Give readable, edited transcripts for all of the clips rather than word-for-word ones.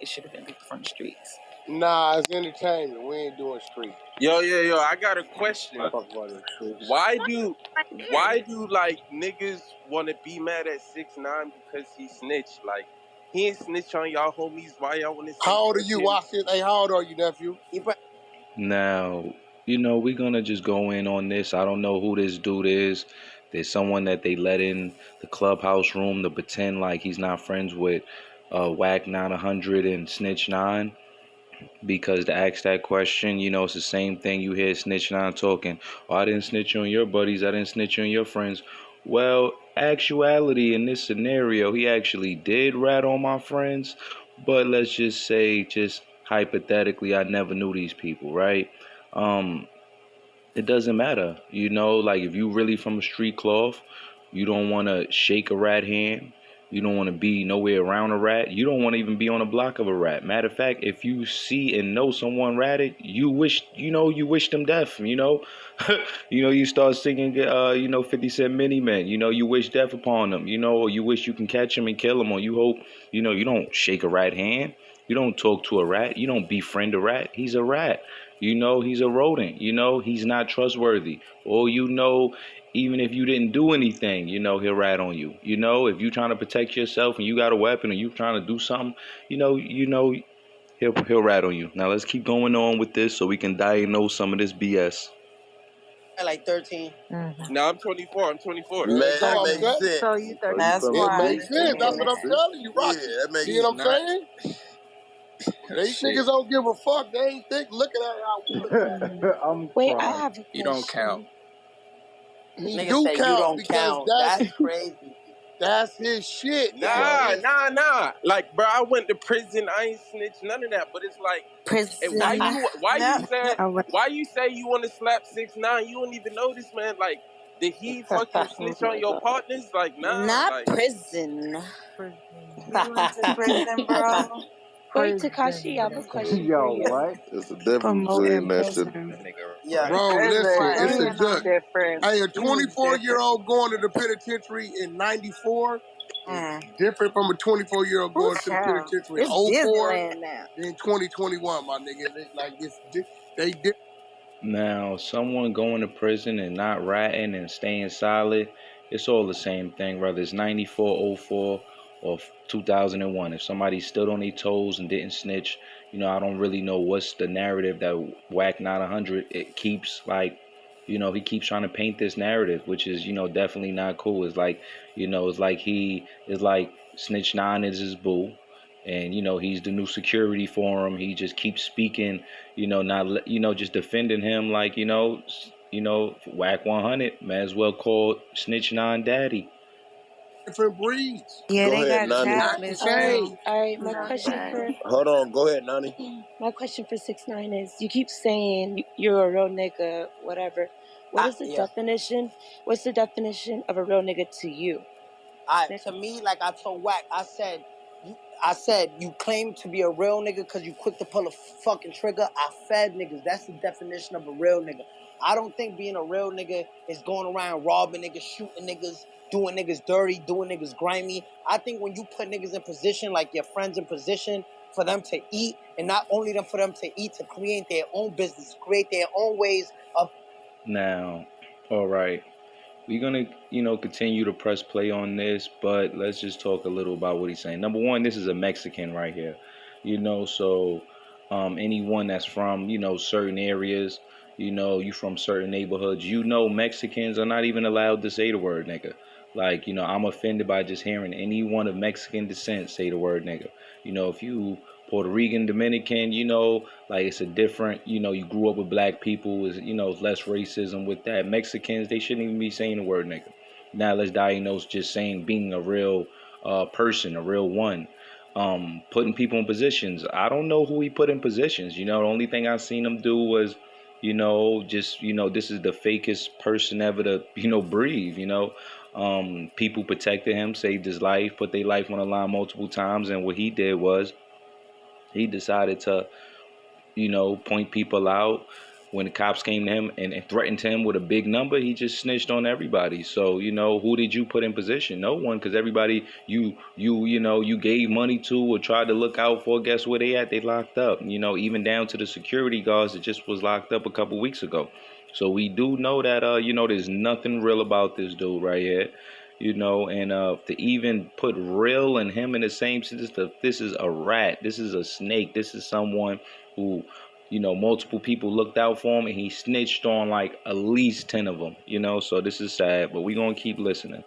it should have been people from the streets. Nah, it's entertainment. We ain't doing street. Yo, I got a question. Why do like niggas want to be mad at 6ix9ine because he snitched? Like, he ain't snitch on y'all homies. Why y'all want to say? How old are you, Washington? Hey, how old are you, nephew? Now, we're gonna just go in on this. I don't know who this dude is. There's someone that they let in the clubhouse room to pretend like he's not friends with Wack 900 and Snitch 9. Because to ask that question, it's the same thing you hear Snitch 9 talking. Oh, I didn't snitch on your buddies. I didn't snitch on your friends. Well, actuality in this scenario, he actually did rat on my friends. But let's just say, just hypothetically, I never knew these people, right? It doesn't matter. Like if you really from a street cloth, you don't want to shake a rat hand. You don't want to be nowhere around a rat. You don't want to even be on a block of a rat. Matter of fact, if you see and know someone ratted, you wish them death, you start singing, 50 Cent Mini Men, you wish death upon them, or you wish you can catch them and kill them, or you hope, you don't shake a rat hand. You don't talk to a rat. You don't befriend a rat. He's a rat. He's a rodent. He's not trustworthy. Or even if you didn't do anything, he'll rat on you. If you're trying to protect yourself and you got a weapon and you trying to do something, he'll rat on you. Now let's keep going on with this so we can diagnose some of this BS. Like 13. No, I'm 24. Man, that makes sense. So you 30. That's It why. makes sense. That's what I'm telling you, Rocky. Yeah, that makes See what I'm saying? These niggas don't give a fuck. They ain't think looking at how we look at it. Wait, I have a question. You don't count. He Niggas do say count you don't because count. That's crazy. That's his shit. Nah. Like, bro, I went to prison. I ain't snitch, none of that. But it's like, Prison. why you say you want to slap 6ix9ine? You don't even know this man. Like, did he fucking snitch on your partners? Like, nah. Not prison. You went to prison, bro. Wait, Tekashi, I have a question for you. What? It's a difference between that shit. Yeah. Bro, listen, it's a duck. Difference. Hey, a 24-year-old going to the penitentiary in 94 is different from a 24-year-old going to the penitentiary in 04 in 2021, my nigga. They did. Now, someone going to prison and not ratting and staying solid, it's all the same thing, whether it's 94, 04, or 2001. If somebody stood on their toes and didn't snitch, I don't really know what's the narrative that Wack 900, it keeps he keeps trying to paint this narrative, which is, definitely not cool. It's like, it's like Snitch 9 is his boo. And, he's the new security for him. He just keeps speaking, just defending him like, Wack 100, may as well call Snitch 9 daddy. Different breeds. Yeah, Go they ahead, got Nani. tablets. All right, my question for... Hold on, go ahead, Nani. My question for 6ix9ine is, you keep saying you're a real nigga, whatever. What is the definition? What's the definition of a real nigga to you? To me, like I told Wack, I said you claim to be a real nigga because you quick to pull a fucking trigger. I fed niggas. That's the definition of a real nigga. I don't think being a real nigga is going around robbing niggas, shooting niggas, doing niggas dirty, doing niggas grimy. I think when you put niggas in position, like your friends in position, for them to eat, and not only for them to eat, to create their own business, create their own ways of... Now, all right. We're going to, continue to press play on this, but let's just talk a little about what he's saying. Number one, this is a Mexican right here, so anyone that's from, certain areas, you from certain neighborhoods, Mexicans are not even allowed to say the word nigga. Like, I'm offended by just hearing anyone of Mexican descent say the word nigga. If you Puerto Rican, Dominican, like it's a different, you grew up with black people, is less racism with that. Mexicans, they shouldn't even be saying the word nigga. Now let's diagnose just saying being a real person, a real one. Putting people in positions. I don't know who he put in positions. The only thing I seen him do was, this is the fakest person ever to, breathe, people protected him, saved his life, put their life on the line multiple times. And what he did was he decided to, point people out, when the cops came to him and threatened him with a big number, he just snitched on everybody. So, who did you put in position? No one, because everybody you gave money to or tried to look out for, guess where they at? They locked up. Even down to the security guards that just was locked up a couple weeks ago. So we do know that there's nothing real about this dude right here. And to even put real and him in the same sentence, this is a rat, this is a snake, this is someone who, multiple people looked out for him and he snitched on like at least 10 of them, so this is sad, but we're going to keep listening.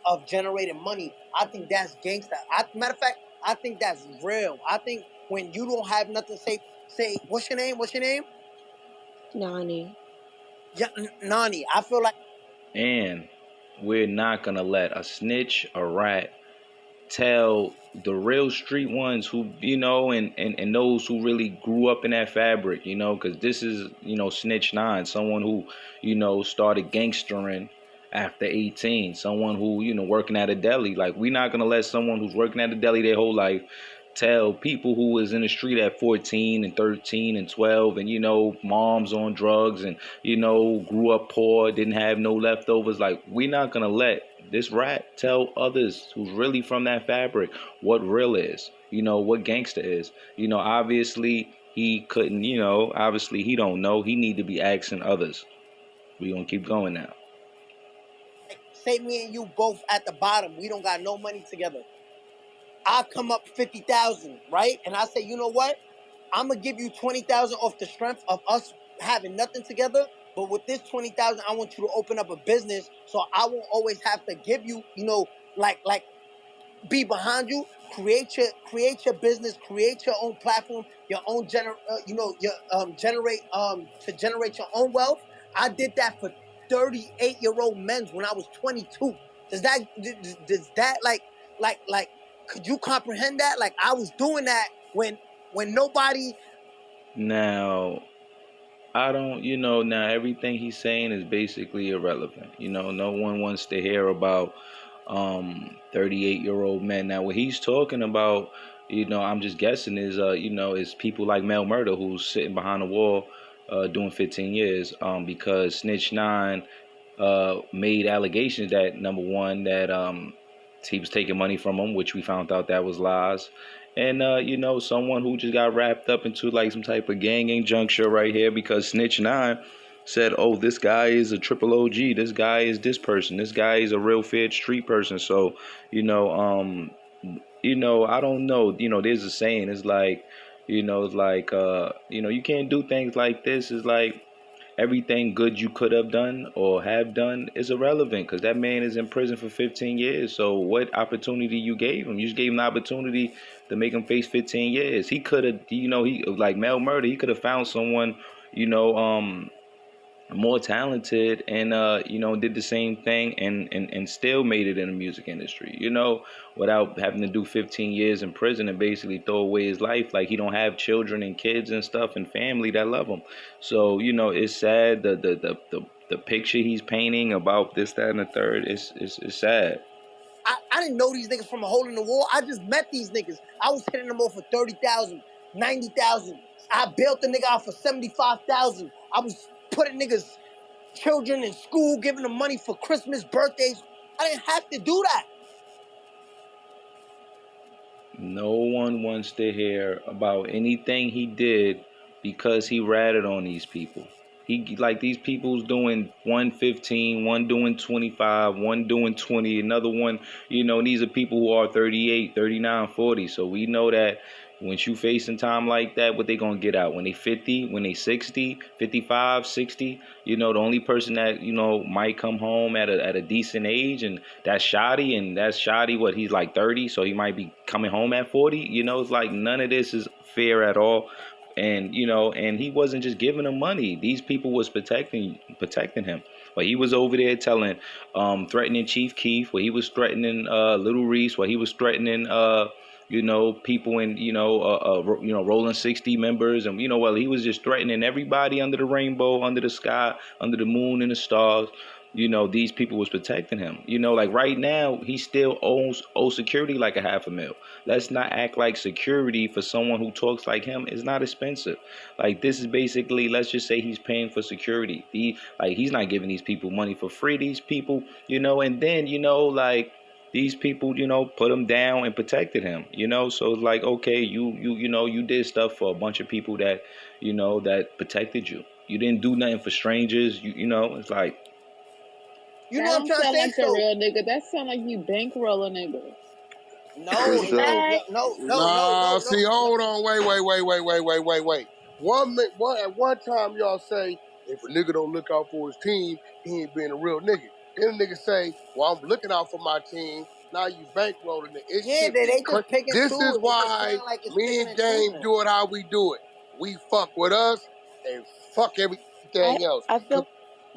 Of generating money, I think that's gangster. Matter of fact, I think that's real. I think when you don't have nothing to say, what's your name? Nani. Yeah, Nani. I feel like. And we're not going to let a snitch, a rat, tell the real street ones who, and those who really grew up in that fabric, because this is, Snitch 9, someone who, started gangstering after 18, someone who, working at a deli. Like, we're not going to let someone who's working at a deli their whole life tell people who was in the street at 14 and 13 and 12 and, moms on drugs and, grew up poor, didn't have no leftovers. Like, we're not going to let this rat tell others who's really from that fabric what real is, what gangster is. Obviously he couldn't, obviously he don't know. He need to be asking others. We gonna keep going now. Say me and you both at the bottom, we don't got no money together. I come up 50,000, right? And I say, you know what? I'm gonna give you 20,000 off the strength of us having nothing together. But with this 20,000, I want you to open up a business, so I won't always have to give you, like be behind you. Create your business, create your own platform, your own generate your own wealth. I did that for 38-year-old men when I was 22. Does that like could you comprehend that? Like, I was doing that when nobody. Now I don't, now everything he's saying is basically irrelevant. No one wants to hear about 38-year-old men. Now, what he's talking about, I'm just guessing is people like Mel Murder, who's sitting behind the wall doing 15 years because Snitch 9 made allegations that, number one, that he was taking money from him, which we found out that was lies. And, someone who just got wrapped up into like some type of gang injuncture right here because Snitch 9 said, oh, this guy is a triple OG. This guy is this person. This guy is a real fed street person. So, I don't know. There's a saying. It's like, you can't do things like this. It's like, everything good you could have done or have done is irrelevant because that man is in prison for 15 years. So what opportunity you gave him? You just gave him the opportunity to make him face 15 years. He could have, he like Mel Murder, he could have found someone, more talented and did the same thing and still made it in the music industry, without having to do 15 years in prison and basically throw away his life. Like, he don't have children and kids and stuff and family that love him. So it's sad, the picture he's painting about this, that, and the third is sad. I didn't know these niggas from a hole in the wall. I just met these niggas. I was hitting them off for 30,000, 90,000. I bailed the nigga out for 75,000. I was putting niggas' children in school, giving them money for Christmas, birthdays. I didn't have to do that. No one wants to hear about anything he did because he ratted on these people. He, like, these people's doing 115, one doing 25, one doing 20, another one, these are people who are 38, 39, 40. So we know that once you facing time like that, what they gonna get out? When they 50, when they 60, 55, 60, the only person that, might come home at a decent age, and that's Shoddy, and that's Shoddy, what, he's like 30, so he might be coming home at 40. It's like none of this is fair at all. And and he wasn't just giving them money. These people was protecting him. But he was over there threatening Chief Keef, where he was threatening Little Reese, where he was threatening people in Rolling 60 members, and he was just threatening everybody under the rainbow, under the sky, under the moon and the stars. these people was protecting him. Like right now, he still owes security like $500,000. Let's not act like security for someone who talks like him is not expensive. Like this is basically, let's just say he's paying for security. He's not giving these people money for free. These people, and then like these people, put him down and protected him. So it's like, okay, you did stuff for a bunch of people that, that protected you. You didn't do nothing for strangers. It's like. You know what I'm trying to say? Like a real nigga. That sound like you bankroll a nigga. No, no. See, hold on, wait. At one time, y'all say if a nigga don't look out for his team, he ain't being a real nigga. Then a nigga say, well, I'm looking out for my team. Now you bankrolling it. They just pick and This choose. is why me and Game do it how we do it. We fuck with us and fuck everything else. I feel.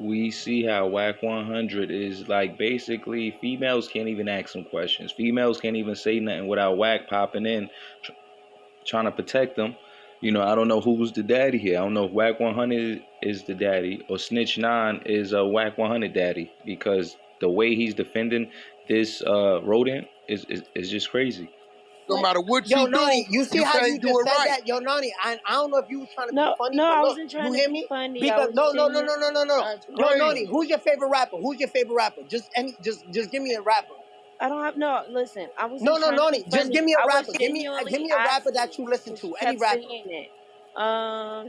We see how Whack 100 is like basically females can't even ask some questions. Females can't even say nothing without Whack popping in, trying to protect them. I don't know who's the daddy here. I don't know if Whack 100 is the daddy or Snitch 9 is a Whack 100 daddy, because the way he's defending this rodent is just crazy. No matter what yo, you Nani, do, you see you how can't you do just it said right. that? Yo, Nani, I don't know if you was trying to be funny, No, but I look, wasn't trying you to hear be me? funny. Because no. Yo, Crazy. Nani, who's your favorite rapper? Who's your favorite rapper? Just give me a rapper. I don't have Listen, I wasn't No, trying to be Nani, just funny. give me a I was rapper. Give me genuinely a rapper that asking you listen because to. you Any kept rapper. saying it.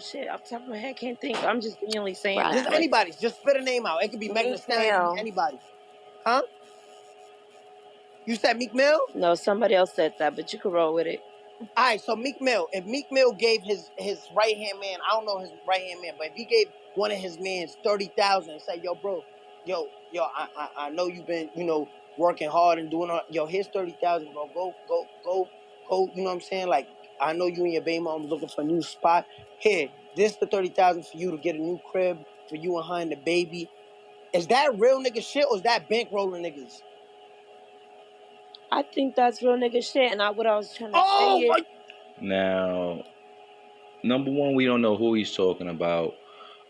Shit, off the top of my head, can't think. I'm just genuinely saying Just that. anybody. Just spit a name out. It could be Megan Thee Stallion. It could be anybody. Huh? You said Meek Mill? No, somebody else said that, but you could roll with it. All right, so Meek Mill. If Meek Mill gave his right hand man, I don't know his right hand man, but if he gave one of his mans 30,000 and said, "Yo, bro, I know you've been working hard and doing all. Yo, here's 30,000, bro. Go. You know what I'm saying? Like, I know you and your baby mom looking for a new spot. Here, this the 30,000 for you to get a new crib for you and her and the baby. Is that real nigga shit or is that bankrolling niggas? I think that's real nigga shit, and what I was trying to say is. Now, number one, we don't know who he's talking about.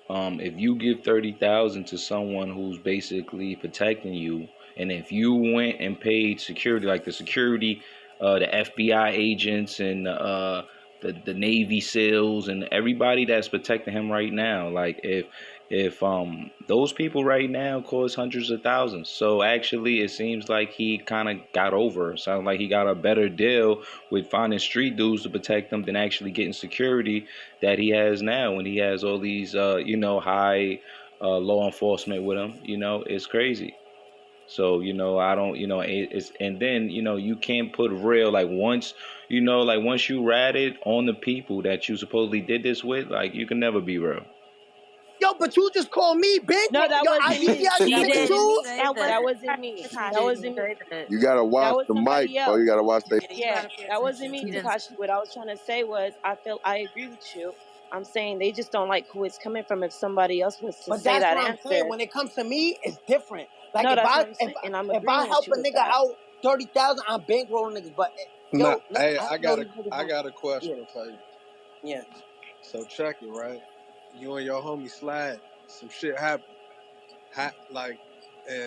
If you give 30,000 to someone who's basically protecting you, and if you went and paid security, like the security, the FBI agents and the Navy SEALs and everybody that's protecting him right now, like if those people right now cost hundreds of thousands, so actually it seems like he kind of got over. Sounds like he got a better deal with finding street dudes to protect them than actually getting security that he has now, when he has all these high law enforcement with him. It's crazy. So I don't, it's, and then you can't put real, like once once you ratted on the people that you supposedly did this with, like you can never be real. Yo, but you just called me big. No, that wasn't me. That wasn't me. That wasn't me. You gotta watch the mic, bro. You gotta watch that. Yeah, that wasn't me, Tekashi. What I was trying to say was, I agree with you. I'm saying they just don't like who it's coming from. If somebody else was to say that answer, saying. When it comes to me, it's different. Like no, if that's what I'm saying, and I'm agreeing I help with a you nigga that. out 30,000, I'm bankrolling niggas. But yo, hey, I got a question for you. Yeah. So check it, right? You and your homie Slide, some shit happened.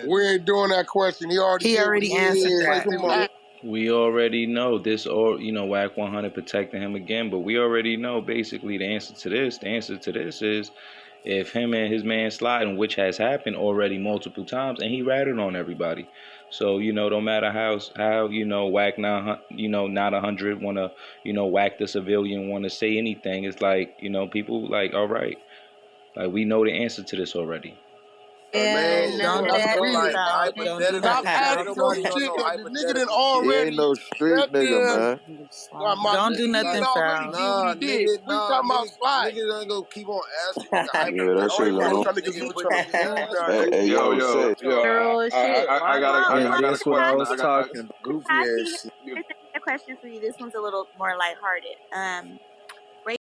We ain't doing that question. He already answered that. We already know this, or Whack 100 protecting him again, but we already know basically the answer to this. The answer to this is if him and his man sliding, which has happened already multiple times, and he ratted on everybody. So no matter how Whack not not 100 wanna whack the civilian, wanna say anything, it's like people like, all right, like we know the answer to this already. Man, stop adding your shit. The nigga done He ain't already no street stepped nigga, in. man. Don't do nothing foul. Nah, nigga, Slide. Niggas ain't gonna keep on asking. Yeah, that shit want over. y'all niggas with your Hey, yo, say. I got a That's what I question. was talking. Goofy ass shit. Here's a question for you. This one's a little more lighthearted.